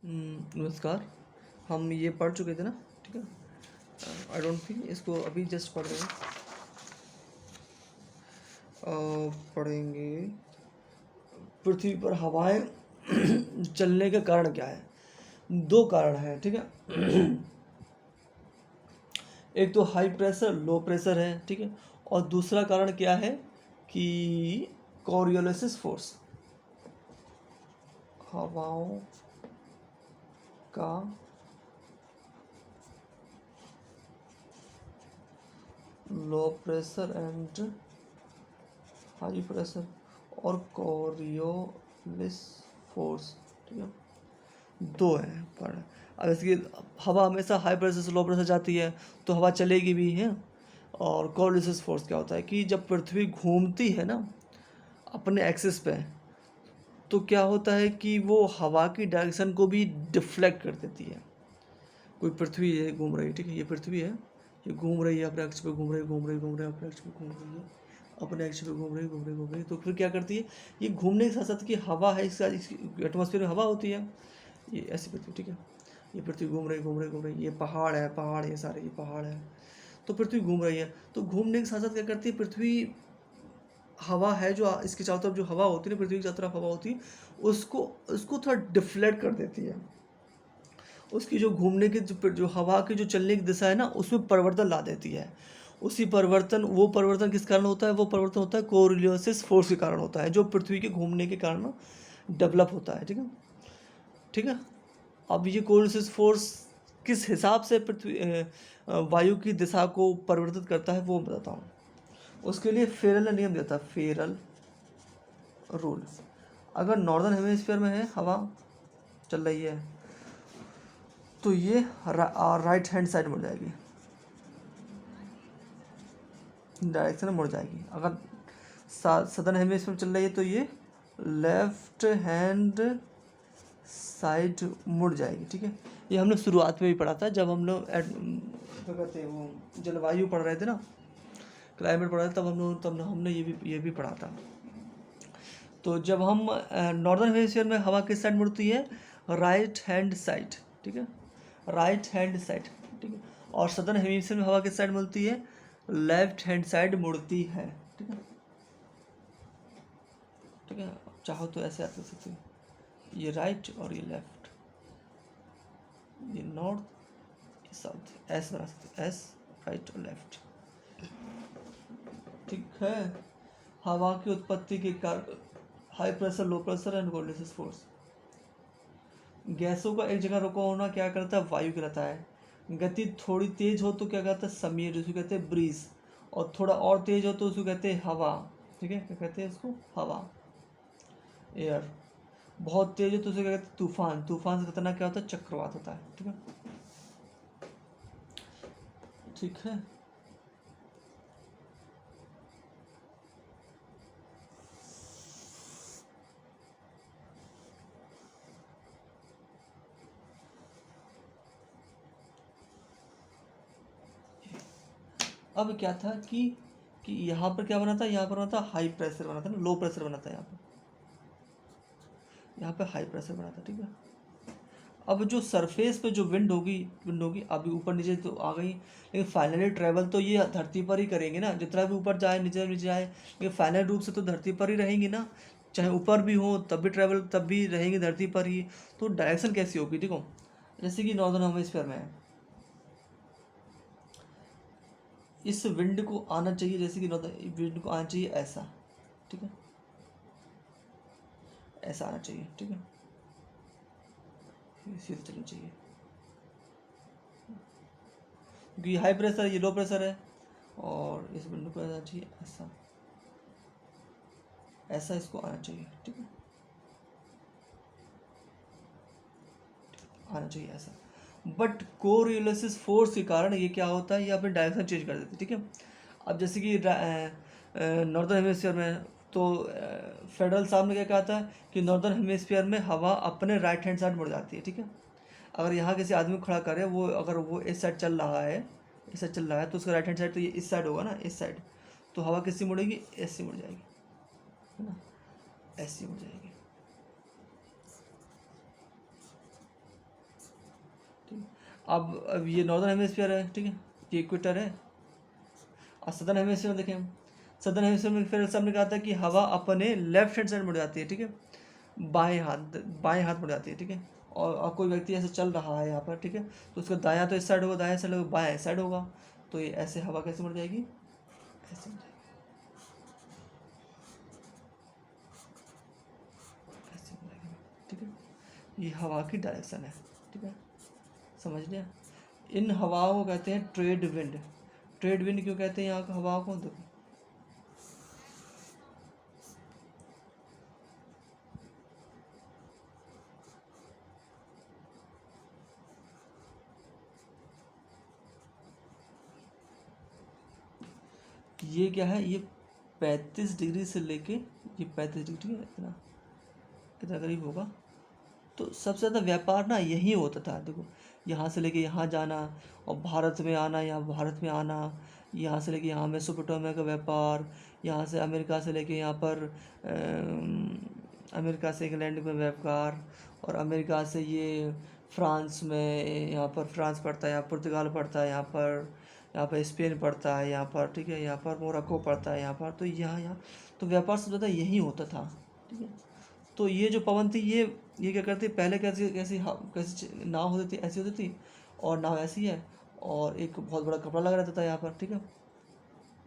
नमस्कार। हम ये पढ़ चुके थे ना, ठीक है। आई डोंट थिंक इसको अभी जस्ट पढ़ रहे हैं। पढ़ेंगे पृथ्वी पर हवाएं चलने का कारण क्या है। दो कारण है, ठीक है। एक तो हाई प्रेशर लो प्रेशर है, ठीक है। और दूसरा कारण क्या है कि कोरियोलिसिस फोर्स, हवाओं का low pressure and high pressure और कोरियोलिस फोर्स, ठीक है। दो है पर अब इसकी हवा हमेशा हाई प्रेशर से लो प्रेशर जाती है तो हवा चलेगी भी है। और कोरियोलिस फोर्स क्या होता है कि जब पृथ्वी घूमती है ना अपने एक्सिस पे, तो क्या होता है कि वो हवा की डायरेक्शन को भी डिफ्लेक्ट कर देती है। कोई पृथ्वी है घूम रही है, ठीक है, ये पृथ्वी है, ये घूम रही है अपने अक्ष पे, घूम रही है अपने अक्ष पे, घूम रही है अपने अक्ष पे, घूम रही है। तो फिर क्या करती है, ये घूमने के साथ साथ की हवा है, इसका एटमॉस्फेयर में हवा होती है, ये ऐसी पृथ्वी, ठीक है। ये पृथ्वी घूम रही, ये पहाड़ है, ये सारे ये पहाड़ है, तो पृथ्वी घूम रही है। तो घूमने के साथ साथ क्या करती है पृथ्वी, हवा है जो इसके चारों तरफ जो हवा होती है ना, पृथ्वी की चारों तरफ हवा होती है, उसको उसको थोड़ा डिफ्लेक्ट कर देती है। उसकी जो घूमने की जो हवा की जो चलने की दिशा है ना, उसमें परिवर्तन ला देती है। वो परिवर्तन किस कारण होता है, वो परिवर्तन होता है कोरियोलिस फोर्स के कारण होता है, जो पृथ्वी के घूमने के कारण डेवलप होता है, ठीक है, ठीक है। अब ये कोरियोलिस फोर्स किस हिसाब से पृथ्वी वायु की दिशा को परिवर्तित करता है वो बताता हूँ। उसके लिए फेरल ने नियम दिया था, फेरल रूल। अगर नॉर्दर्न हेमिस्फीयर में है हवा चल रही है तो ये राइट हैंड साइड मुड़ जाएगी, डायरेक्शन में मुड़ जाएगी। अगर सदर्न हेमिस्फीयर में चल रही है तो ये लेफ्ट हैंड साइड मुड़ जाएगी, ठीक है। ये हमने शुरुआत में भी पढ़ा था जब हम लोग क्या कहते हैं वो जलवायु पढ़ रहे थे ना, क्लाइमेट पढ़ रहे थे, तब हमने ये भी पढ़ा था। तो जब हम नॉर्दर्न हेमिस्फीयर में हवा किस साइड मुड़ती है, राइट हैंड साइड, ठीक है, राइट हैंड साइड, ठीक है। और सदर्न हेमिस्फीयर में हवा किस साइड मुड़ती है, लेफ्ट हैंड साइड मुड़ती है, ठीक है, ठीक है। चाहो तो ऐसे याद कर सकते हो, ये राइट और ये लेफ्ट, ये नॉर्थ, ये साउथ, एस बना सकते, एस राइट और लेफ्ट, ठीक है। हवा की उत्पत्ति के कारण high pressure low pressure and Coriolis force. गैसों का एक जगह रुका होना क्या करता है, वायु कहलाता है। गति थोड़ी तेज हो तो क्या कहता है, समीर, उसको कहते हैं ब्रीज। और थोड़ा और तेज हो तो उसको कहते हैं हवा, ठीक है, क्या कहते हैं उसको, हवा, एयर। बहुत तेज हो तो उसे क्या कहते हैं, तूफान। तूफान से खतरनाक क्या होता है, चक्रवात होता है, ठीक है, ठीक है। अब क्या था कि यहाँ पर क्या बना था, यहाँ पर बना था हाई प्रेशर बना था ना, लो प्रेशर बना था यहाँ पे हाई प्रेशर बना था, ठीक है। अब जो सरफेस पे जो विंड होगी अभी ऊपर नीचे तो आ गई, लेकिन फाइनली ट्रैवल तो ये धरती पर ही करेंगे ना, जितना भी ऊपर जाए नीचे नीचे जाए, लेकिन फाइनल रूप से तो धरती पर ही रहेंगी ना। चाहे ऊपर भी हो तब भी ट्रैवल तब भी रहेंगे धरती पर ही। तो डायरेक्शन कैसी होगी, देखो जैसे कि नॉर्दर्न हेमिस्फीयर में है, इस विंड को आना चाहिए, जैसे कि नॉर्दर्न विंड को आना चाहिए ऐसा, ठीक है, ऐसा आना चाहिए, ठीक है, सीधे चलना चाहिए, क्योंकि हाई प्रेशर है, ये लो प्रेशर है। और इस विंडो को आना चाहिए ऐसा, ऐसा इसको आना चाहिए, ठीक है, आना चाहिए ऐसा। बट कोरियोलिस फोर्स के कारण ये क्या होता है, ये अपने डायरेक्शन चेंज कर देते हैं, ठीक है। अब जैसे कि नॉर्दर्न हेमिस्फीयर में तो फेडरल साहब ने क्या कहा था कि नॉर्दर्न हेमिस्फीयर में हवा अपने राइट हैंड साइड मुड़ जाती है, ठीक है। अगर यहाँ किसी आदमी को खड़ा करे, वो अगर वो इस साइड चल रहा है, इस साइड चल रहा है, तो उसका राइट हैंड साइड तो ये इस साइड होगा ना, इस साइड, तो हवा किससे मुड़ेगी, ऐसे मुड़ जाएगी, है ना, ऐसे मुड़ जाएगी। अब ये नॉर्दर्न हेमिस्फीयर है, ठीक है, ये इक्वेटर है। और सदर्न हेमिस्फीयर में देखें हम, सदर्न हेमिस्फीयर में फिर सबने कहा था कि हवा अपने लेफ्ट हैंड साइड मुड़ जाती है, ठीक है, बाएं हाथ मुड़ जाती है, ठीक है। और कोई व्यक्ति ऐसे चल रहा है यहाँ पर, ठीक है, तो उसका दायां तो इस साइड होगा, दायां साइड होगा, बायां इस साइड होगा, तो ये ऐसे हवा कैसे मुड़ जाएगी, ऐसे मुड़ जाएगी, ऐसे मुड़ जाएगी, ठीक है। ये हवा की डायरेक्शन है, ठीक है, समझ लिया। इन हवाओं को कहते हैं ट्रेड विंड। ट्रेड विंड क्यों कहते हैं यहाँ की हवाओं को, देखो ये क्या है, ये 35 डिग्री से लेके, ये 35 डिग्री है, इतना इतना करीब होगा। तो सबसे ज़्यादा व्यापार ना यही होता था, देखो यहाँ से लेके यहाँ जाना और भारत में आना, यहाँ भारत में आना, यहाँ से लेके यहाँ मेसोपोटामिया का व्यापार, यहाँ से अमेरिका से लेके यहाँ पर अमेरिका से इंग्लैंड में व्यापार, और अमेरिका से ये फ्रांस में, यहाँ पर फ्रांस पड़ता है, यहाँ पुर्तगाल पड़ता है, यहाँ पर स्पेन पड़ता है, यहाँ पर, ठीक है, यहाँ पर मोरक्को पड़ता है, यहाँ पर, तो यहाँ तो व्यापार सबसे ज़्यादा यही होता था, ठीक है। तो ये जो पवन थी, ये क्या करती, पहले कैसी कैसी कैसी नाव होती थी, ऐसी होती थी, और नाव ऐसी है, और एक बहुत बड़ा कपड़ा लगा रहता था यहाँ पर, ठीक है,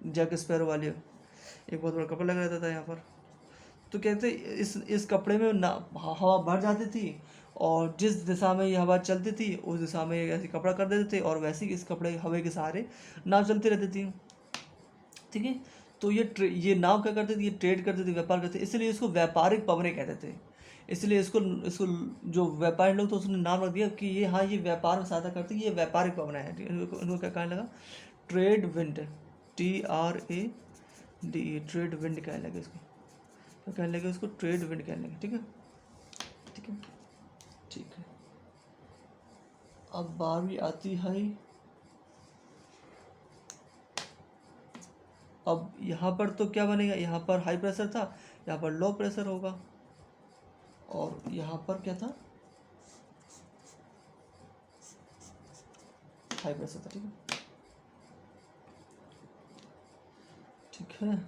जैक स्पैरो वाली, एक बहुत बड़ा कपड़ा लगा रहता था यहाँ पर। तो कहते इस कपड़े में ना हवा भर जाती थी, और जिस दिशा में ये हवा चलती थी उस दिशा में ऐसे कपड़ा कर देते थे, और वैसे ही इस कपड़े हवा के सहारे नाव चलती रहती थी, ठीक है। तो ये नाव क्या करते थे, ये ट्रेड करते थे, व्यापार करते थे, इसलिए इसको व्यापारिक पवनें कहते थे। इसलिए इसको इसको जो व्यापारी लोग, तो उसने नाम रख दिया कि ये, हाँ, ये व्यापार में सहायता करती है, ये व्यापारिक पवनें हैं, इनको क्या कहने लगा, trade wind, TRADE, trade wind कहने लगे इसको, क्या कहने लगे उसको, ट्रेड विंड कहने लगे, ठीक है, ठीक है, ठीक है। अब बारी आती है, अब यहाँ पर तो क्या बनेगा, यहाँ पर हाई प्रेशर था, यहाँ पर लो प्रेशर होगा, और यहाँ पर क्या था, हाई प्रेशर था, ठीक है, ठीक है।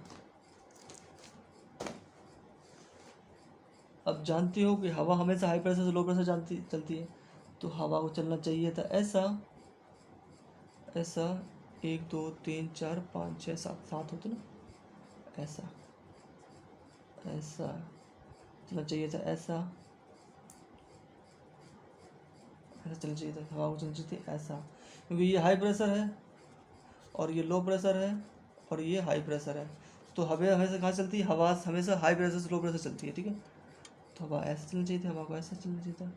अब जानती हो कि हवा हमेशा हाई प्रेशर से लो प्रेशर चलती है, तो हवा को चलना चाहिए था ऐसा, ऐसा 1 2 3 4 5 6 7 7 होते ना, ऐसा ऐसा चलना चाहिए था, ऐसा ऐसा चलना चाहिए था, हवा को चलना चाहिए थी ऐसा, क्योंकि ये हाई प्रेशर है और ये लो प्रेशर है और ये हाई प्रेशर है, तो हवा हमेशा कहाँ चलती है, हवा हमेशा हाई प्रेशर से लो प्रेशर चलती है, ठीक है। तो हवा ऐसा चलना चाहिए था, हवा को ऐसा चलना चाहिए था,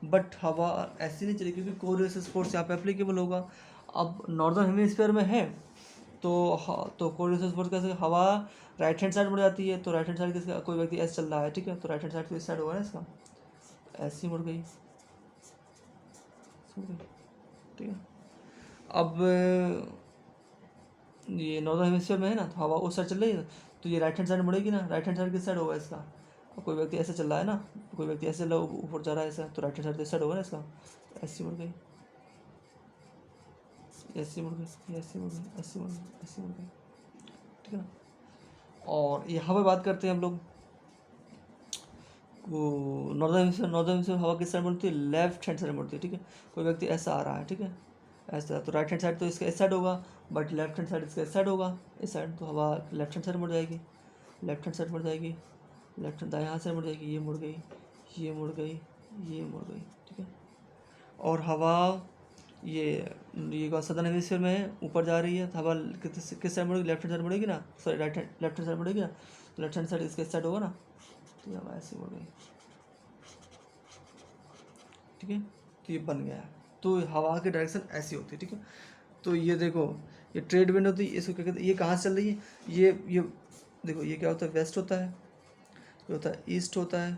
बट हवा ऐसी नहीं चली, क्योंकि कोरियोलिस फोर्स यहाँ पे एप्लीकेबल होगा। अब नॉर्दर्न हेमिस्फीयर में है, तो तो कोरियोलिस फोर्स कैसे, हवा राइट हैंड साइड मुड़ जाती है, तो राइट हैंड साइड किसका, कोई व्यक्ति ऐसे चल रहा है, ठीक है, तो राइट हैंड साइड तो इस साइड होगा ना इसका, ऐसी मुड़ गई, ठीक है। अब ये नॉर्दर्न हेमिस्फीयर में है ना, तो हवा उस साइड चल रही है, तो ये राइट हैंड साइड मुड़ेगी ना, राइट हैंड साइड किस साइड होगा इसका, कोई व्यक्ति ऐसे चल रहा है ना, कोई व्यक्ति ऐसे ऊपर जा रहा है ऐसा, तो राइट हैंड साइड किस साइड होगा ना इसका, ऐसी मुड़ गई, ऐसी मुड़ गई, ऐसी मुड़ गई, ऐसी मुड़ गई, ऐसी मुड़ गई, ठीक है ना। और यहाँ पे बात करते हैं हम लोग, वो नॉर्दर्न हेमिस्फीयर हवा किस साइड मुड़ती है, लेफ्ट हैंड साइड मुड़ती है, ठीक है। कोई व्यक्ति ऐसा आ रहा है, ठीक है, ऐसा, तो राइट हैंड साइड तो इसका इस साइड होगा, बट लेफ्ट हैंड साइड इसका इस साइड होगा, इस साइड, तो हवा लेफ्ट हैंड साइड मुड़ जाएगी, लेफ्ट हैंड साइड मुड़ जाएगी, लेफ्ट हैंड दाएँ हाथ साइड मुड़ जाएगी, ये मुड़ गई, ये मुड़ गई, ये मुड़ गई, ठीक है। और हवा ये सदर्न हेमिस्फीयर में है, ऊपर जा रही है, तो हवा किस साइड मुड़ेगी, लेफ्ट हैंड साइड मुड़ेगी ना, सॉरी लेफ्ट हैंड साइड मुड़ेगी ना, तो लेफ्ट हैंड साइड इसके इस साइड होगा ना, तो ये हवा ऐसी मुड़ गई, ठीक है। तो ये बन गया, तो हवा की डायरेक्शन ऐसी होती है, ठीक है। तो ये देखो, ये ट्रेड विंड होती है, इसको क्या कहते हैं, ये कहाँ से चल रही है, ये देखो, ये क्या होता है, वेस्ट होता है, ये होता है ईस्ट होता है,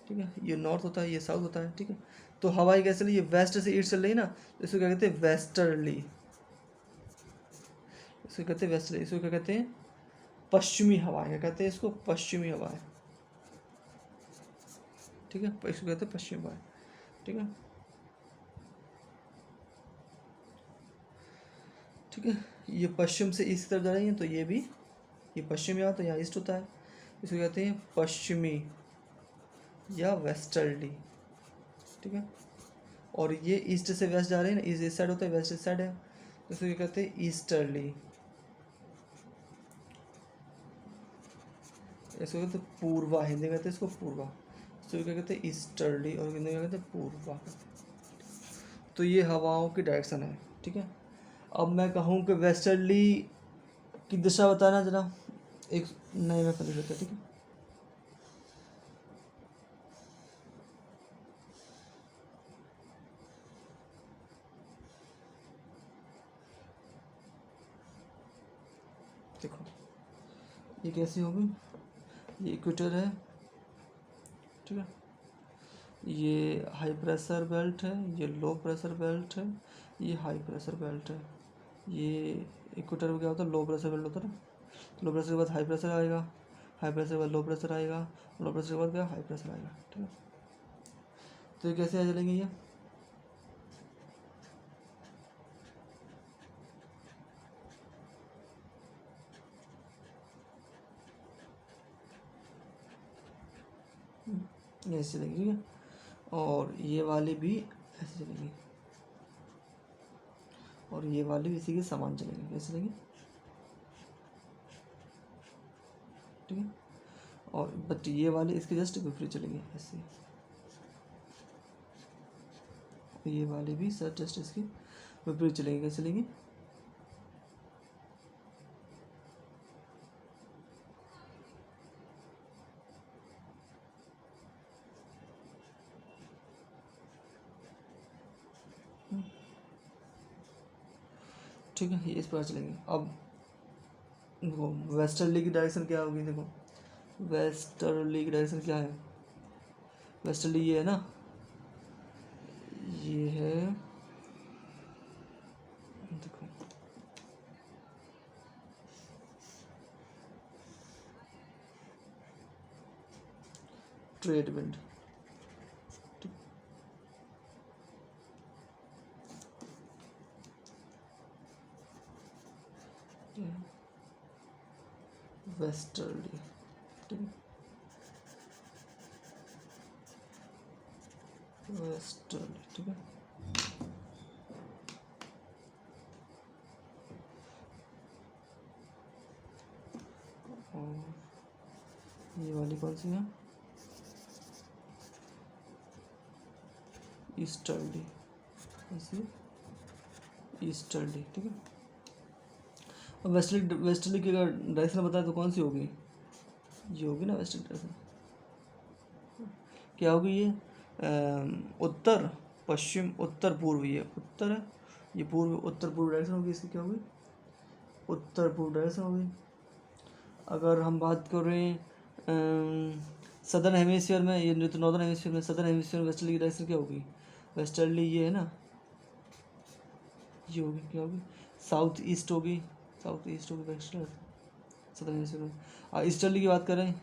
ठीक है, ये नॉर्थ होता है, ये साउथ होता है, ठीक है। तो हवा ये कैसे चल रही है, वेस्ट से ईस्ट चल रही है ना, तो इसको क्या कहते हैं, वेस्टर्ली, इसको कहते हैं वेस्टर्ली, इसको क्या कहते हैं, पश्चिमी हवा, क्या कहते हैं इसको, पश्चिमी हवा है, ठीक है, इसको कहते हैं पश्चिमी वायु, ठीक है। ठीक है, ये पश्चिम से ईस्ट की तरफ जा रही है, तो ये भी, ये पश्चिम यहाँ तो यहाँ ईस्ट होता है, इसको कहते हैं पश्चिमी या वेस्टर्ली, ठीक है। और ये ईस्ट से वेस्ट जा रहे हैं ना, ईस्ट इस साइड होता है, वेस्ट इस साइड है, तो इसको क्या कहते हैं ईस्टर्ली, इसको कहते हैं पूर्वा, हिंदी में कहते हैं इसको पूर्वा, इसको क्या कहते हैं ईस्टर्ली, और हिंदी में कहते हैं पूर्वा। तो ये हवाओं की डायरेक्शन है, ठीक है। अब मैं कहूँ कि वेस्टर्ली की दिशा बताना जरा, एक नए में पहले होता है, ठीक है। देखो ये कैसी होगी, ये इक्वेटर है, ठीक है, ये हाई प्रेशर बेल्ट है, ये लो प्रेशर बेल्ट है, ये हाई प्रेशर बेल्ट है। ये इक्वेटर में क्या होता है, लो प्रेशर बेल्ट होता है ना, लो प्रेशर के बाद हाई प्रेशर आएगा, हाई प्रेशर के बाद लो प्रेशर आएगा, लो प्रेशर के बाद क्या हाई प्रेशर आएगा, ठीक है। तो ये कैसे आ चलेंगे, ये ऐसे चलेंगी, ठीक है। और ये वाली भी ऐसे चलेंगी, और ये वाली भी इसी के समान चलेंगी, कैसे चलेंगी, ठीक है। और बट ये वाली इसके जस्ट विपरीत चलेंगी ऐसे, ये वाली भी सर जस्ट इसकी विपरीत चलेंगी, कैसे चलेंगी, ठीक है, ये इस प्रकार चलेंगे। अब देखो वेस्टर्ली की डायरेक्शन क्या होगी, देखो वेस्टर्ली की डायरेक्शन क्या है, वेस्टर्ली ये है ना, ये है, देखो ट्रेड विंड, वेस्टर्ली, ठीक है, वेस्टर्ली, ठीक है। और ये वाली कौन सी है, ईस्टर्ली, ऐसी ईस्टर्ली, ठीक है। अब वेस्टर्ली, वेस्टर्ली की अगर डायरेक्शन बताए तो कौन सी होगी, ये होगी ना वेस्टर्ली डायरेक्शन, क्या होगी ये, उत्तर पश्चिम उत्तर पूर्व, ये उत्तर है, ये पूर्व, उत्तर पूर्व डायरेक्शन होगी इसकी, क्या होगी उत्तर पूर्व डायरेक्शन होगी। अगर हम बात करें सदर्न हेमिस्फीयर में, ये तो नॉर्दर्न हेमिस्फीयर में, सदर्न हेमिस्फीयर में वेस्टर्ली की डायरेक्शन क्या होगी, वेस्टर्ली ये है ना, ये होगी, क्या होगी साउथ ईस्ट होगी, साउथ ईस्ट होगी वेस्टर्न, सदर्न हेमिस्फीयर में। ईस्टर्ली की बात करें,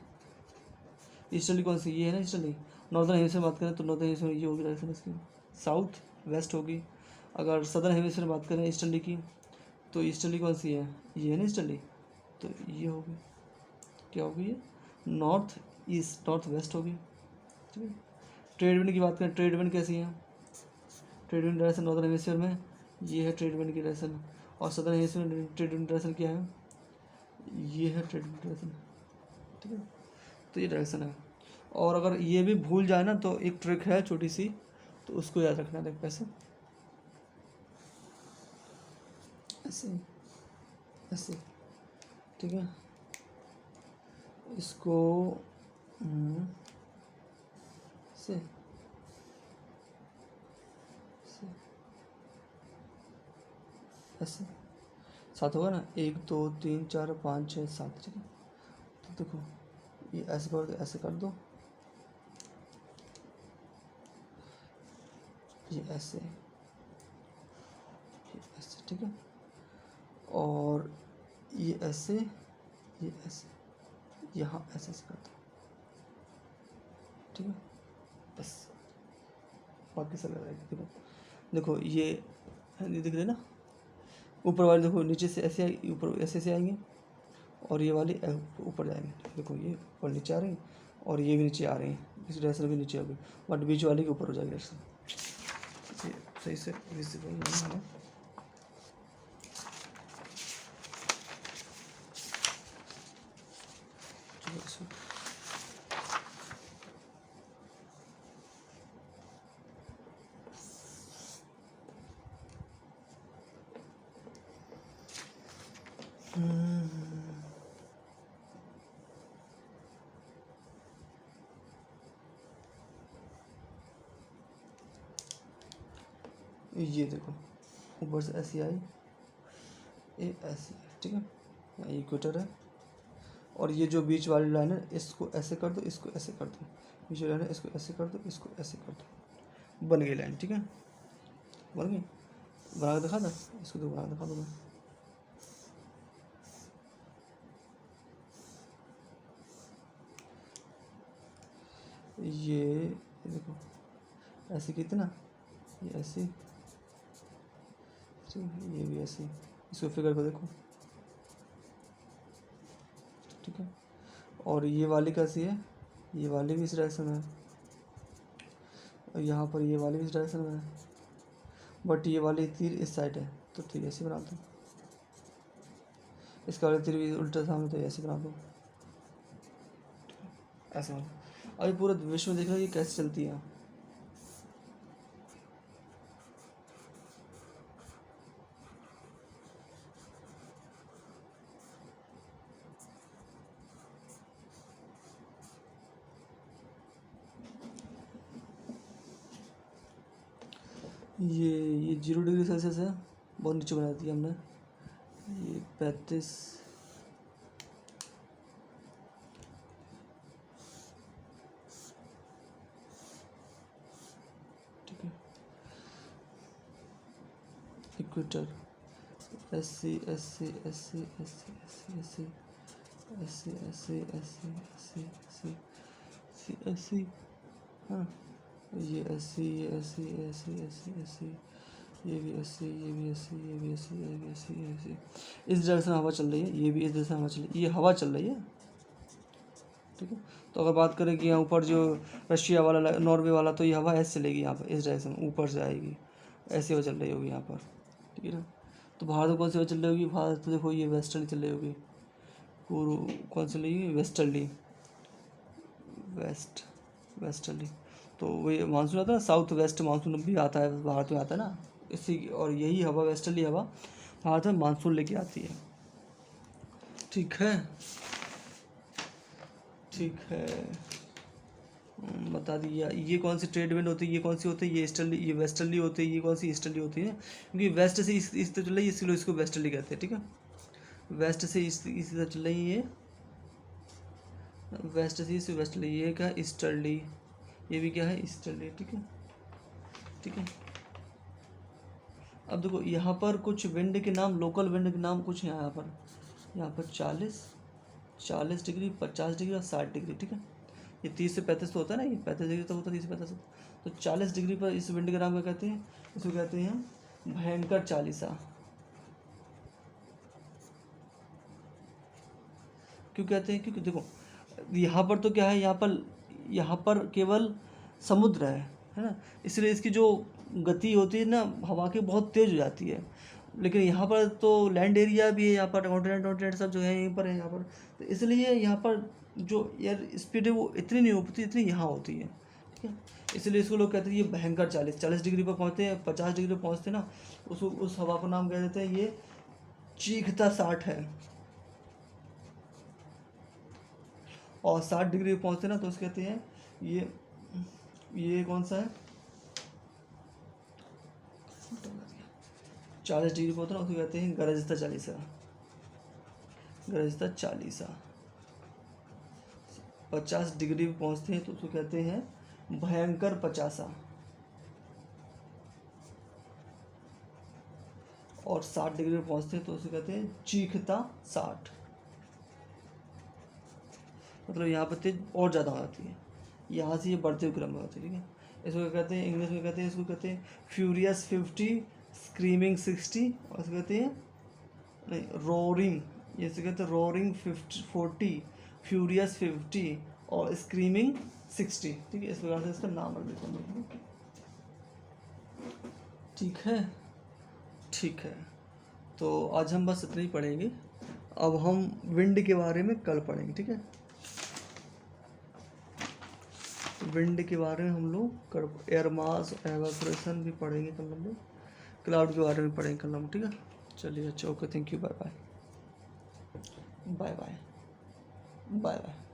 ईस्टर्ली कौन सी, ये है ना ईस्टर्ली। नॉर्दर्न हेमिस्फीयर में बात करें तो नॉर्दर्न हेमिस्फीयर में ये होगी डायरेक्शन इसकी, साउथ वेस्ट होगी। अगर सदर्न हेमिस्फीयर में बात करें ईस्टर्ली की, तो ईस्टर्ली कौन सी है, ये है ना ईस्टर्ली, तो ये होगी, क्या होगी ये नॉर्थ ईस्ट, नॉर्थ वेस्ट होगी, ठीक है। ट्रेड विंड की बात करें, ट्रेड विंड कैसी है, trade wind direction northern hemisphere में ये है ट्रेड विंड की डायरेक्शन, और सदर्न हेमिस्फीयर में ट्रेड विंड डायरेक्शन क्या है, ये है ट्रेड विंड डायरेक्शन, ठीक है। तो ये डायरेक्शन है। और अगर ये भी भूल जाए ना तो एक ट्रिक है छोटी सी, तो उसको याद रखना, देख कैसे, ऐसे ऐसे, ठीक है, इसको से ऐसे सात होगा ना, 1 2 3 4 5 6 7, ठीक है। तो देखो ये ऐसे कर दो, ऐसे कर दो, ये ऐसे, ये ऐसे, ठीक है। और ये ऐसे, ये ऐसे, यहाँ ऐसे ऐसे कर दो, ठीक है। बस बाकी सब लगा देखो। देखो ये दिख रहे ना, ऊपर वाले देखो नीचे से ऐसे आई, ऊपर ऐसे आएंगे, और ये वाली ऊपर जाएंगे। देखो ये ऊपर नीचे आ रही है, और ये भी नीचे आ रही है, इस डायरेक्शन भी नीचे आ गई, बट बीच वाली के ऊपर हो जाएगी डायरेक्शन। सही से विजिबल नहीं है। ये देखो ऊपर से ऐसी आई, ये ऐसी, ठीक है, ये इक्वेटर है, और ये जो बीच वाली लाइन है इसको ऐसे कर दो, इसको ऐसे कर दो, बीच वाली लाइन है इसको ऐसे कर दो, इसको ऐसे कर दो, बन गई लाइन, ठीक है, बन गई। बना के दिखा दो इसको, तो बना के दिखा दो मैं। ये देखो ऐसे की थी ना, ये ऐसी, ठीक है, ये भी ऐसी, इसको फिगर को देखो, ठीक है, और ये वाली कैसी है, ये वाली भी इस डायरेक्शन में है, और यहाँ पर ये वाली भी इस डायरेक्शन में है, बट ये वाली तीर इस साइड है, तो ठीक है ऐसे बना दो। इसका वाला तीर भी उल्टा सामने, तो ऐसे बना दो, ऐसे बना दो। अभी पूरे विश्व में देख लो ये कैसे चलती है। ये 0 डिग्री सेल्सियस है, बहुत नीचे बना दिया हमने। ये 35, ठीक है, equator, S C S C S C S C S C S C S C S C S C S C S C S C, हाँ, ये एस सी, ये S C, S C S C S C, ये भी S C, ये भी S C, ये भी S C, ये भी एस सी, ये भी, इस डायरेक्शन में हवा चल रही है, ये भी इस डायरेक्शन में हवा चल रही है, ये हवा चल रही है, ठीक है। तो अगर बात करें कि यहाँ ऊपर जो रशिया वाला, नॉर्वे वाला, तो ये हवा ऐसे चलेगी यहाँ पर, इस डायरेक्शन में ऊपर से आएगी, ऐसी हवा चल रही होगी यहाँ पर, ठीक है ना। तो भारत में कौन सी हवा चल रही होगी, भारत तो देखो ये वेस्टर्ली चल रही होगी, कौन सी लेगी, वेस्टर्ली, वेस्टर्ली। तो वही मानसून आता है, साउथ वेस्ट मानसून भी आता है, भारत में आता है ना, इसी, और यही हवा, वेस्टर्ली हवा भारत में मानसून लेके आती है, ठीक है, ठीक है। बता दिया। ये कौन सी ट्रेड विंड होती है, ये कौन सी होती है, ये ईस्टर्ली, ये वेस्टर्ली होती है, ये कौन सी ईस्टर्ली होती है, क्योंकि वेस्ट से इस तरह चल रही है, इसलिए इसको वेस्टर्ली कहते हैं, ठीक है। वेस्ट से इस तरह चल रही है, वेस्ट से इस वेस्टर्ली, ये क्या ईस्टर्ली, ये भी क्या है ईस्टर्ली, ठीक है, ठीक है। अब देखो यहाँ पर कुछ विंड के नाम, लोकल विंड के नाम कुछ हैं यहाँ पर 40 डिग्री, 50 डिग्री और 60 डिग्री, ठीक है। ये 30 से 35 तो होता है ना, ये 35 डिग्री तो होता है, 30 से 35, तो 40 डिग्री पर इस विंड का नाम क्या कहते हैं, इसको कहते हैं भयंकर चालीसा। क्यों कहते हैं, क्योंकि देखो यहाँ पर तो क्या है, यहाँ पर केवल समुद्र है ना, इसलिए इसकी जो गति होती है ना हवा की, बहुत तेज़ हो जाती है। लेकिन यहाँ पर तो लैंड एरिया भी है, यहाँ पर कॉन्टिनेंट सब जो है यहीं पर है यहाँ पर, तो इसलिए यहाँ पर जो एयर स्पीड है वो इतनी नहीं होती, इतनी यहाँ होती है, ठीक है। इसलिए इसको लोग कहते हैं ये भयंकर 40 डिग्री पर पहुँचते हैं, 50 डिग्री पर पहुँचते हैं ना, उस हवा का नाम कह देते हैं ये चीखता 60 है, और 60 डिग्री पे पहुँचते ना तो उसको कहते हैं ये कौन सा है, 40 डिग्री पे होता है ना उसको कहते हैं गरजता चालीसा, गरजता चालीसा। 50 डिग्री पे पहुँचते हैं तो उसको कहते हैं भयंकर 50, और 60 डिग्री पे पहुँचते हैं तो उसको कहते हैं चीखता 60, मतलब यहाँ पर तेज और ज़्यादा हो जाती है, यहाँ से ये बढ़ते हुए क्रम में होती है, ठीक है। इसको क्या कहते हैं इंग्लिश में, कहते हैं इसको कहते हैं फ्यूरियस 50, स्क्रीमिंग 60, और इसको कहते हैं नहीं रोरिंग, ये से कहते हैं रोरिंग 40, फ्यूरियस 50 और स्क्रीमिंग 60, ठीक है। इस प्रकार से इसका नाम रख देते हैं, ठीक है। ठीक है, तो आज हम बस इतना ही पढ़ेंगे। अब हम विंड के बारे में कल पढ़ेंगे, ठीक है। विंड के बारे में हम लोग एयर मास एवापोरेशन भी पढ़ेंगे कल हम लोग, क्लाउड के बारे में पढ़ेंगे कल हम, ठीक है। चलिए अच्छा, okay, thank you, bye bye, bye bye, bye bye.